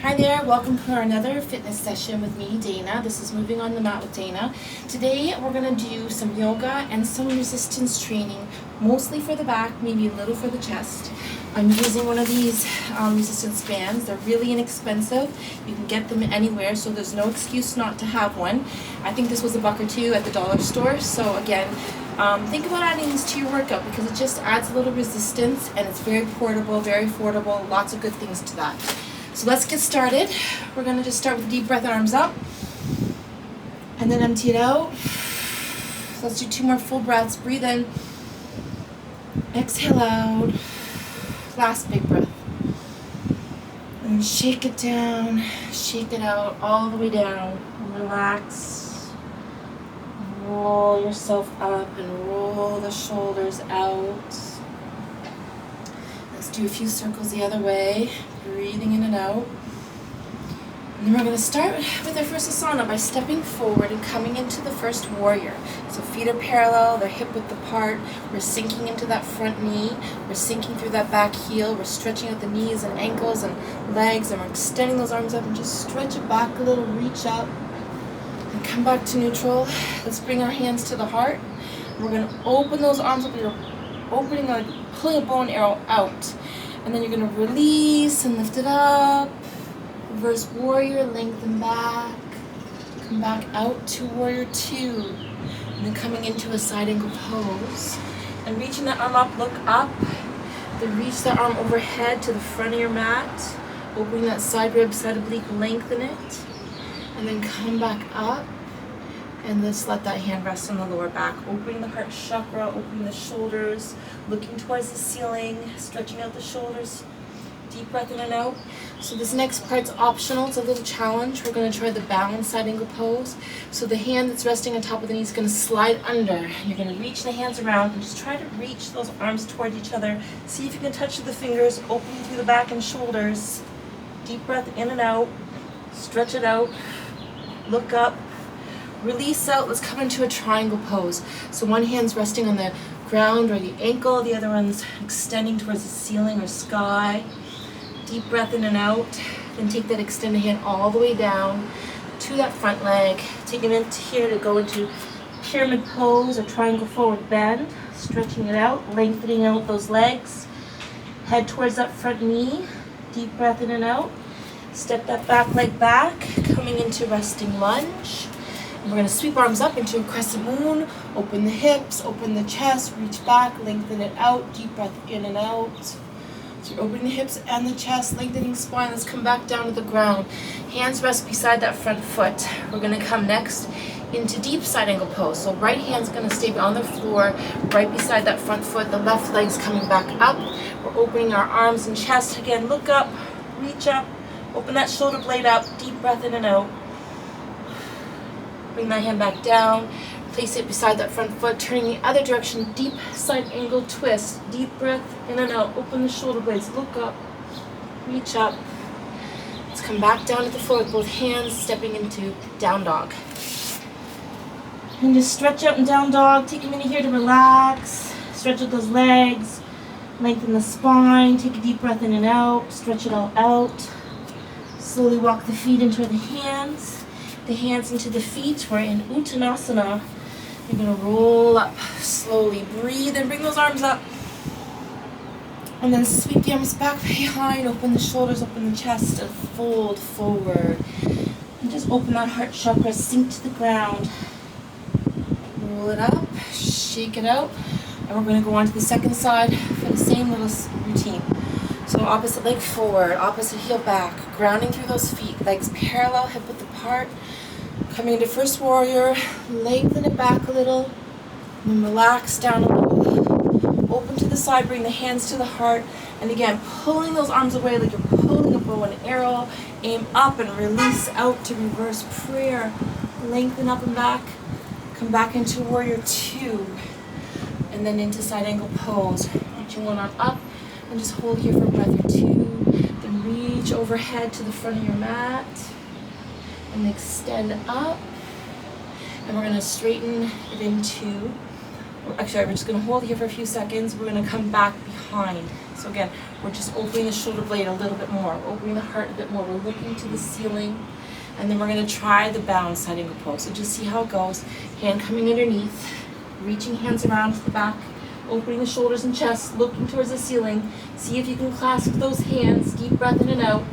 Hi there, welcome to another fitness session with me, Dana. This is Moving on the Mat with Dana. Today we're going to do some yoga and some resistance training, mostly for the back, maybe a little for the chest. I'm using one of these resistance bands. They're really inexpensive. You can get them anywhere, so there's no excuse not to have one. I think this was $1 or $2 at the dollar store. So again, think about adding this to your workout because it just adds a little resistance and it's very portable, very affordable, lots of good things to that. So let's get started. We're going to just start with a deep breath, arms up, and then empty it out. Let's do 2 more full breaths. Breathe in, exhale out, last big breath. And shake it down, shake it out, all the way down. Relax. Roll yourself up and roll the shoulders out. Let's do a few circles the other way. Breathing in and out. And then we're going to start with our first asana by stepping forward and coming into the first warrior. So feet are parallel, they're hip width apart. We're sinking into that front knee. We're sinking through that back heel. We're stretching out the knees and ankles and legs, and we're extending those arms up and just stretch it back a little, reach up, and come back to neutral. Let's bring our hands to the heart. We're going to open those arms up. You're opening, like pulling a bow and arrow out. And then you're going to release and lift it up. Reverse warrior, lengthen back. Come back out to warrior 2. And then coming into a side angle pose. And reaching that arm up, look up. Then reach that arm overhead to the front of your mat. Opening that side rib, side oblique, lengthen it. And then come back up. And let's let that hand rest on the lower back. Opening the heart chakra, opening the shoulders, looking towards the ceiling, stretching out the shoulders. Deep breath in and out. So this next part's optional. It's a little challenge. We're going to try the balanced side angle pose. So the hand that's resting on top of the knee is going to slide under. You're going to reach the hands around and just try to reach those arms towards each other. See if you can touch the fingers, opening through the back and shoulders. Deep breath in and out. Stretch it out. Look up. Release out. Let's come into a triangle pose. So one hand's resting on the ground or the ankle, the other one's extending towards the ceiling or sky. Deep breath in and out. Then take that extended hand all the way down to that front leg. Take it into here to go into pyramid pose or triangle forward bend. Stretching it out, lengthening out those legs. Head towards that front knee. Deep breath in and out. Step that back leg back, coming into resting lunge. We're going to sweep arms up into a crescent moon, open the hips, open the chest, reach back, lengthen it out, deep breath in and out. So you're opening the hips and the chest, lengthening spine. Let's come back down to the ground. Hands rest beside that front foot. We're going to come next into deep side angle pose. So right hand's going to stay on the floor, right beside that front foot. The left leg's coming back up. We're opening our arms and chest. Again, look up, reach up, open that shoulder blade up, deep breath in and out. Bring that hand back down, place it beside that front foot, turning the other direction, deep side angle twist, deep breath in and out, open the shoulder blades, look up, reach up. Let's come back down to the floor with both hands, stepping into down dog. And just stretch out in down dog, take a minute here to relax, stretch out those legs, lengthen the spine, take a deep breath in and out, stretch it all out. Slowly walk the feet into the hands. The hands into the feet. We're in Uttanasana. You're going to roll up slowly. Breathe and bring those arms up. And then sweep the arms back behind. Open the shoulders, open the chest, and fold forward. And just open that heart chakra. Sink to the ground. Roll it up. Shake it out. And we're going to go on to the second side for the same little routine. So opposite leg forward, opposite heel back, grounding through those feet, legs parallel, hip width apart. Coming into first warrior, lengthen it back a little, and then relax down a little. Open to the side, bring the hands to the heart, and again, pulling those arms away like you're pulling a bow and arrow. Aim up and release out to reverse prayer. Lengthen up and back. Come back into warrior 2, and then into side angle pose. Reaching one arm up. And just hold here for a breath or 2. Then reach overhead to the front of your mat. And extend up. And we're going to straighten it into, actually we're just going to hold here for a few seconds. We're going to come back behind. So again, we're just opening the shoulder blade a little bit more, opening the heart a bit more. We're looking to the ceiling, and then we're going to try the bound side angle pose. So just see how it goes. Hand coming underneath, reaching hands around to the back, opening the shoulders and chest, looking towards the ceiling. See if you can clasp those hands. Deep breath in and out.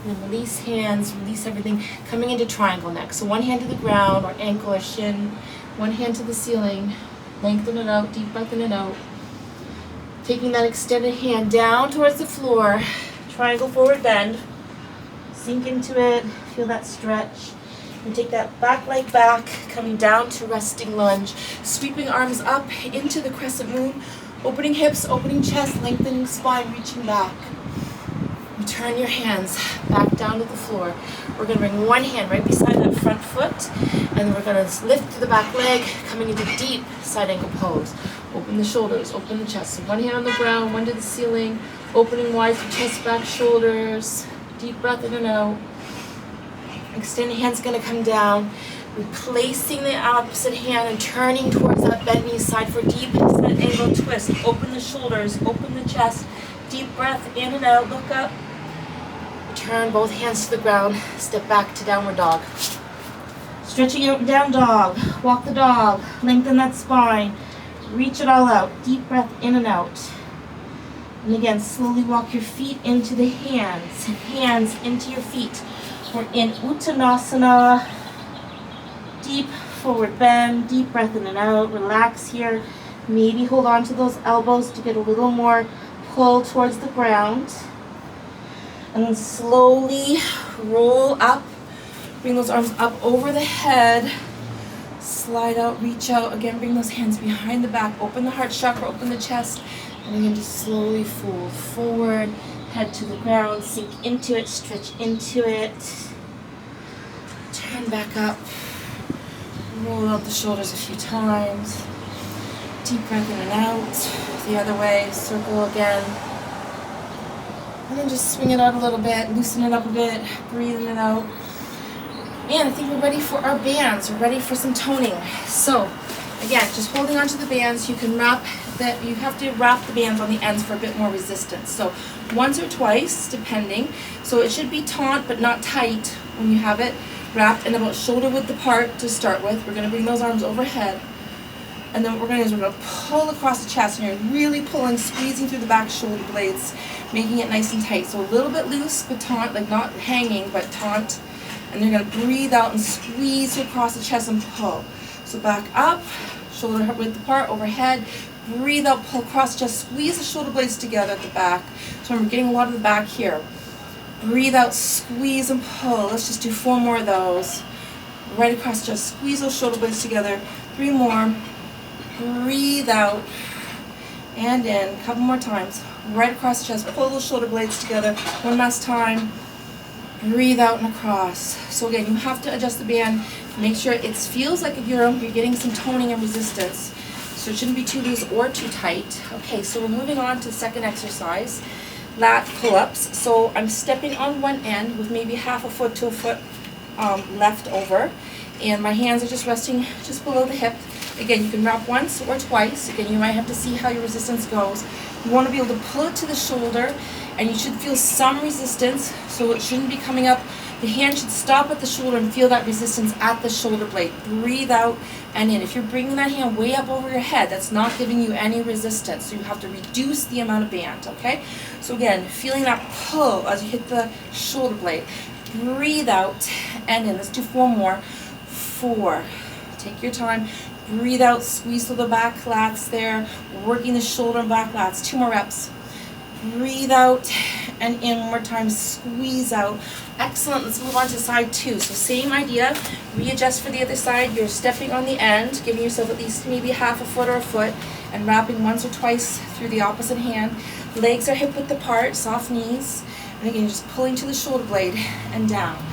And then release hands, release everything. Coming into triangle next. So one hand to the ground or ankle or shin, one hand to the ceiling. Lengthen it out, deep breath in and out. Taking that extended hand down towards the floor. Triangle forward bend. Sink into it, feel that stretch. And take that back leg back, coming down to resting lunge. Sweeping arms up into the crescent moon. Opening hips, opening chest, lengthening spine, reaching back. Return your hands back down to the floor. We're going to bring one hand right beside that front foot, and we're going to lift to the back leg, coming into deep side angle pose. Open the shoulders, open the chest. So one hand on the ground, one to the ceiling, opening wide through chest, back, shoulders. Deep breath in and out. Extended hand's going to come down, replacing the opposite hand and turning towards that bent knee side for deep side angle twist. Open the shoulders, open the chest. Deep breath in and out, look up. Turn both hands to the ground, step back to downward dog. Stretching out down dog, walk the dog, lengthen that spine, reach it all out, deep breath in and out. And again, slowly walk your feet into the hands, hands into your feet. We're in Uttanasana, deep forward bend, deep breath in and out, relax here. Maybe hold on to those elbows to get a little more pull towards the ground. And then slowly roll up, bring those arms up over the head, slide out, reach out. Again, bring those hands behind the back, open the heart chakra, open the chest, and again, just slowly fold forward, head to the ground, sink into it, stretch into it. Turn back up, roll out the shoulders a few times. Deep breath in and out, the other way, circle again. And then just swing it out a little bit, loosen it up a bit, breathe in and out. And I think we're ready for our bands. We're ready for some toning. So, again, just holding onto the bands, you can you have to wrap the bands on the ends for a bit more resistance. So, once or twice, depending. So it should be taut but not tight when you have it wrapped and about shoulder width apart to start with. We're going to bring those arms overhead. And then what we're going to do is we're going to pull across the chest, and you're really pulling, squeezing through the back shoulder blades, making it nice and tight. So a little bit loose, but taut, like not hanging, but taut. And you're going to breathe out and squeeze across the chest and pull. So back up, shoulder width apart, overhead. Breathe out, pull across the chest, squeeze the shoulder blades together at the back. So we're getting a lot of the back here. Breathe out, squeeze and pull. Let's just do 4 more of those. Right across the chest, squeeze those shoulder blades together. 3 more. Breathe out and in. A couple more times. Right across the chest. Pull those shoulder blades together. 1 last time. Breathe out and across. So again, you have to adjust the band. Make sure it feels like you're getting some toning and resistance. So it shouldn't be too loose or too tight. Okay, so we're moving on to the second exercise. Lat pull-ups. So I'm stepping on one end with maybe half a foot to a foot left over. And my hands are just resting just below the hip. Again, you can wrap once or twice. Again, you might have to see how your resistance goes. You want to be able to pull it to the shoulder, and you should feel some resistance, so it shouldn't be coming up. The hand should stop at the shoulder and feel that resistance at the shoulder blade. Breathe out and in. If you're bringing that hand way up over your head, that's not giving you any resistance, so you have to reduce the amount of band, okay? So again, feeling that pull as you hit the shoulder blade. Breathe out and in. Let's do 4 more. 4. Take your time. Breathe out, squeeze through the back lats there, working the shoulder and back lats. 2 more reps. Breathe out and in 1 more time, squeeze out. Excellent, let's move on to side 2. So same idea, readjust for the other side. You're stepping on the end, giving yourself at least maybe half a foot or a foot, and wrapping once or twice through the opposite hand. Legs are hip width apart, soft knees. And again, just pulling to the shoulder blade and down.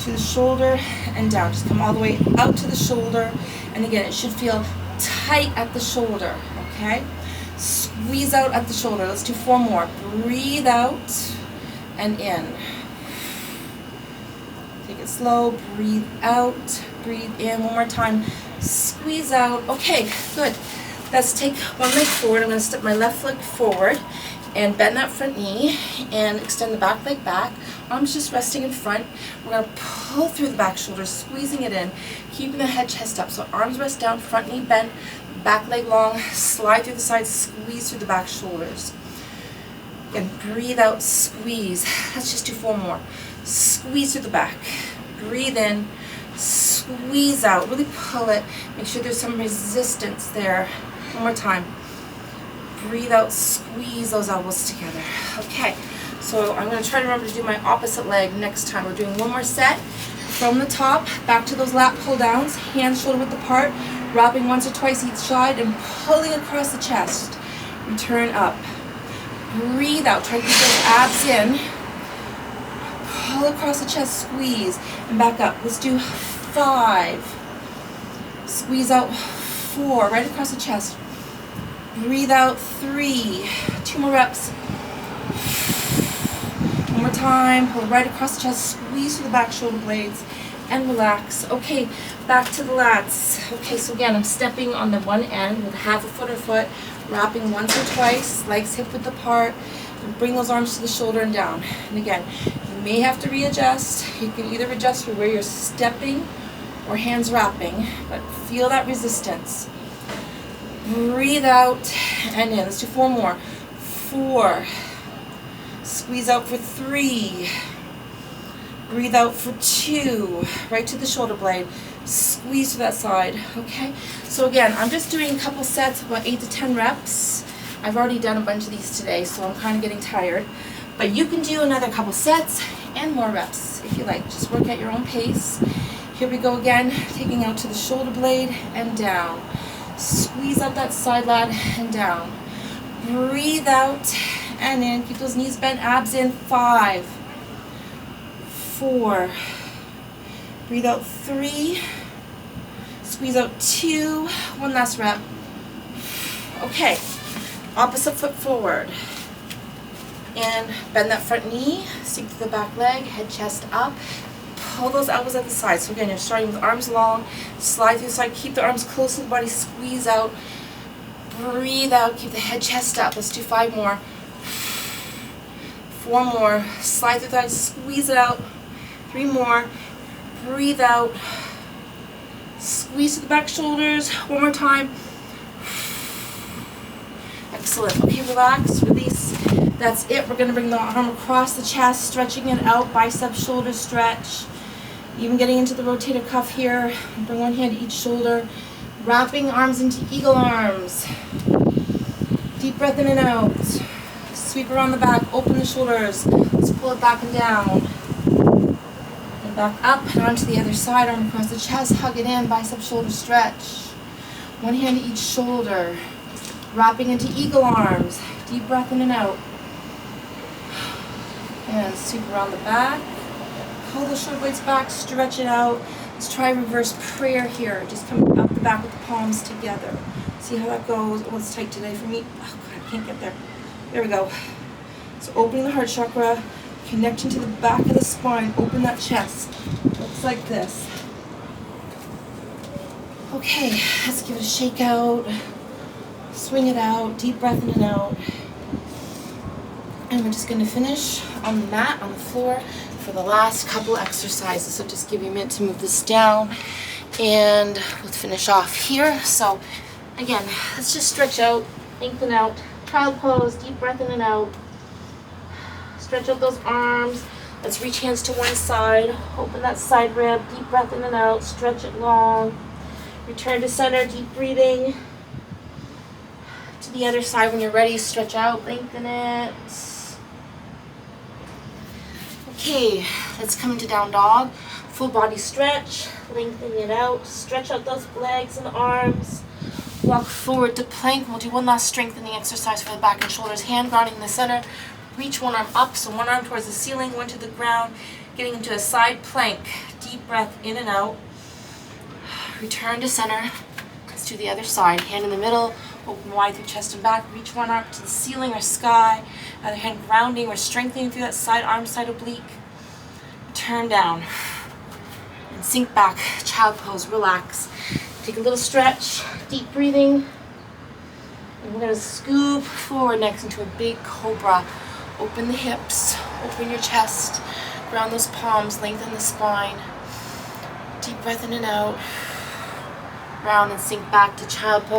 To the shoulder and down. Just come all the way out to the shoulder. And again, it should feel tight at the shoulder, okay? Squeeze out at the shoulder. Let's do 4 more. Breathe out and in. Take it slow. Breathe out. Breathe in. 1 more time. Squeeze out. Okay, good. Let's take one leg forward. I'm going to step my left leg forward and bend that front knee and extend the back leg back. Arms just resting in front. We're going to pull through the back shoulders, squeezing it in, keeping the head, chest up. So arms rest down, front knee bent, back leg long, slide through the sides, squeeze through the back shoulders. Again, breathe out, squeeze. Let's just do 4 more. Squeeze through the back. Breathe in, squeeze out. Really pull it. Make sure there's some resistance there. One more time. Breathe out, squeeze those elbows together. Okay, so I'm going to try to remember to do my opposite leg next time. We're doing one more set. From the top, back to those lat pull downs, hands shoulder width apart, wrapping once or twice each side and pulling across the chest. Return up. Breathe out, try to keep those abs in. Pull across the chest, squeeze, and back up. Let's do 5. Squeeze out 4, right across the chest. Breathe out 3. 2 more reps. One more time. Pull right across the chest. Squeeze through the back shoulder blades and relax. Okay, back to the lats. Okay, so again, I'm stepping on the one end with half a foot or foot, wrapping once or twice, legs hip width apart, and bring those arms to the shoulder and down. And again, you may have to readjust. You can either adjust for where you're stepping or hands wrapping, but feel that resistance. Breathe out and in. Let's do 4 more. 4. Squeeze out for 3. Breathe out for 2. Right to the shoulder blade. Squeeze to that side. Okay? So again, I'm just doing a couple sets of about 8 to 10 reps. I've already done a bunch of these today, so I'm kind of getting tired. But you can do another couple sets and more reps if you like. Just work at your own pace. Here we go again, taking out to the shoulder blade and down. Squeeze up that side lat and down. Breathe out and in. Keep those knees bent, abs in. 5, 4. Breathe out 3. Squeeze out 2. One last rep. Okay. Opposite foot forward. And bend that front knee. Sink through the back leg. Head, chest up. Pull those elbows at the side. So again, you're starting with arms long, slide through the side, keep the arms close to the body, squeeze out, breathe out, keep the head, chest up. Let's do 5 more. 4 more, slide through the side, squeeze it out. 3 more, breathe out, squeeze to the back shoulders. 1 more time. Excellent. Okay, relax, release. That's it. We're going to bring the arm across the chest, stretching it out, bicep, shoulder stretch. Even getting into the rotator cuff here. Bring one hand to each shoulder. Wrapping arms into eagle arms. Deep breath in and out. Sweep around the back, open the shoulders. Let's pull it back and down. And back up and onto the other side, arm across the chest, hug it in, bicep, shoulder stretch. One hand to each shoulder. Wrapping into eagle arms. Deep breath in and out. And sweep around the back. Pull the shoulder blades back, stretch it out. Let's try reverse prayer here. Just come up the back with the palms together. See how that goes. Oh, it's tight today for me. Oh, God, I can't get there. There we go. So opening the heart chakra, connecting to the back of the spine. Open that chest. Looks like this. Okay, let's give it a shake out. Swing it out. Deep breath in and out. And we're just going to finish on the mat, on the floor, for the last couple exercises. So just give you a minute to move this down. And let's finish off here. So again, let's just stretch out, lengthen out. Child pose, deep breath in and out. Stretch out those arms. Let's reach hands to one side. Open that side rib, deep breath in and out. Stretch it long. Return to center, deep breathing. To the other side when you're ready, stretch out, lengthen it. Okay, let's come into down dog. Full body stretch, lengthen it out. Stretch out those legs and arms. Walk forward to plank. We'll do one last strengthening exercise for the back and shoulders. Hand grounding in the center. Reach one arm up, so one arm towards the ceiling, one to the ground. Getting into a side plank. Deep breath in and out. Return to center. Let's do the other side. Hand in the middle. Open wide through chest and back. Reach one arm to the ceiling or sky. Other hand grounding or strengthening through that side arm, side oblique. Turn down. And sink back. Child pose. Relax. Take a little stretch. Deep breathing. And we're going to scoop forward next into a big cobra. Open the hips, open your chest, ground those palms, lengthen the spine. Deep breath in and out. Round and sink back to child pose.